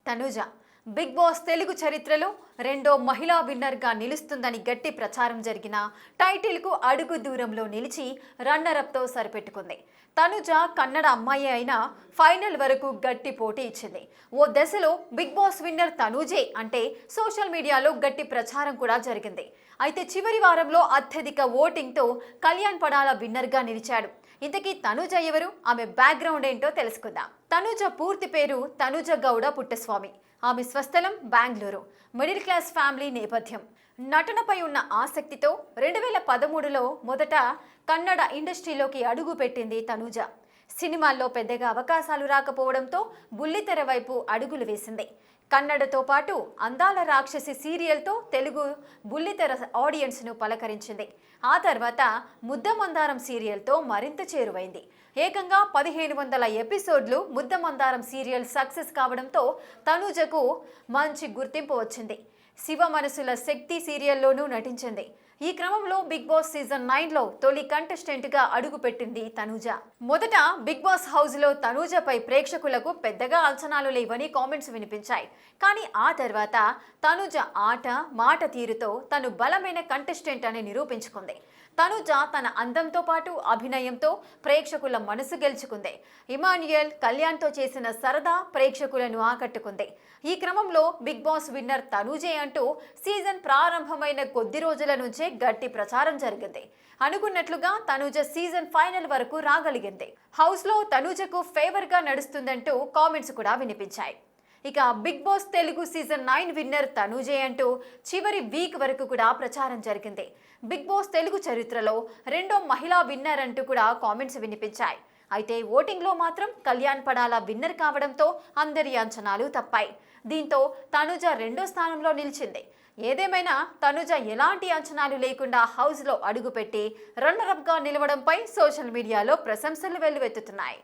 Tanuja big Boss Telugu చరిత్రలో రెండో మహిళా విన్నర్గా నిలుస్తుందని గట్టి ప్రచారం జరిగిన టైటిల్కు అడుగు దూరంలో నిలిచి రన్నరప్తో సరిపెట్టుకుంది. తనుజ కన్నడ అమ్మాయి అయినా ఫైనల్ వరకు గట్టి పోటీ ఇచ్చింది. ఓ దశలో బిగ్ బాస్ విన్నర్ తనూజే అంటే సోషల్ మీడియాలో గట్టి ప్రచారం కూడా జరిగింది. అయితే చివరి వారంలో అత్యధిక ఓటింగ్తో కళ్యాణ్ పడాల విన్నర్గా నిలిచాడు. ఇంతకీ తనూజ ఎవరు, ఆమె బ్యాక్గ్రౌండ్ ఏంటో తెలుసుకుందాం. తనూజ పూర్తి పేరు తనూజ గౌడ పుట్టస్వామి. ఆమె స్వస్థలం బెంగళూరు. మిడిల్ క్లాస్ ఫ్యామిలీ నేపథ్యం. నటనపై ఉన్న ఆసక్తితో 2013లో మొదట కన్నడ ఇండస్ట్రీలోకి అడుగు పెట్టింది తనూజ. సినిమాల్లో పెద్దగా అవకాశాలు రాకపోవడంతో బుల్లితెర వైపు అడుగులు వేసింది. కన్నడతో పాటు అందాల రాక్షసి సీరియల్తో తెలుగు బుల్లితెర ఆడియన్స్ను పలకరించింది. ఆ తర్వాత ముద్దమందారం సీరియల్తో మరింత చేరువైంది. ఏకంగా 1500 ఎపిసోడ్లు ముద్దమందారం సీరియల్ సక్సెస్ కావడంతో తనూజకు మంచి గుర్తింపు వచ్చింది. శివ మనసుల శక్తి సీరియల్లోనూ నటించింది. ఈ క్రమంలో బిగ్ బాస్ సీజన్ 9లో తొలి కంటెస్టెంట్గా అడుగుపెట్టింది తనూజ. మొదట బిగ్ బాస్ హౌస్లో తనూజపై ప్రేక్షకులకు పెద్దగా అంచనాలు లేవని కామెంట్స్ వినిపించాయి. కానీ ఆ తర్వాత తనూజ ఆట మాట తీరుతో తను బలమైన కంటెస్టెంట్ అని నిరూపించుకుంది. తనూజ తన అందంతో పాటు అభినయంతో ప్రేక్షకుల మనసు గెలుచుకుంది. ఇమాన్యుయల్ కళ్యాణ్తో చేసిన సరదా ప్రేక్షకులను ఆకట్టుకుంది. ఈ క్రమంలో బిగ్ బాస్ విన్నర్ తనూజే అంటూ సీజన్ ప్రారంభమైన కొద్ది రోజుల నుంచే గట్టి ప్రచారం జరిగింది. అనుకున్నట్లుగా తనూజ సీజన్ ఫైనల్ వరకు రాగలిగింది. హౌస్లో తనూజకు ఫేవర్గా నడుస్తుందంటూ కామెంట్స్ కూడా వినిపించాయి. ఇక Bigg Boss Telugu season 9 winner తనూజే అంటూ చివరి వీక్ వరకు కూడా ప్రచారం జరిగింది. బిగ్ బాస్ తెలుగు చరిత్రలో రెండో మహిళా విన్నర్ అంటూ కూడా కామెంట్స్ వినిపించాయి. అయితే ఓటింగ్లో మాత్రం కళ్యాణ్ పడాల విన్నర్ కావడంతో అందరి అంచనాలు తప్పాయి. దీంతో తనూజ రెండో స్థానంలో నిలిచింది. ఏదేమైనా తనూజ ఎలాంటి అంచనాలు లేకుండా హౌస్లో అడుగుపెట్టి రన్నరప్గా నిలవడంపై సోషల్ మీడియాలో ప్రశంసలు వెల్లువెత్తుతున్నాయి.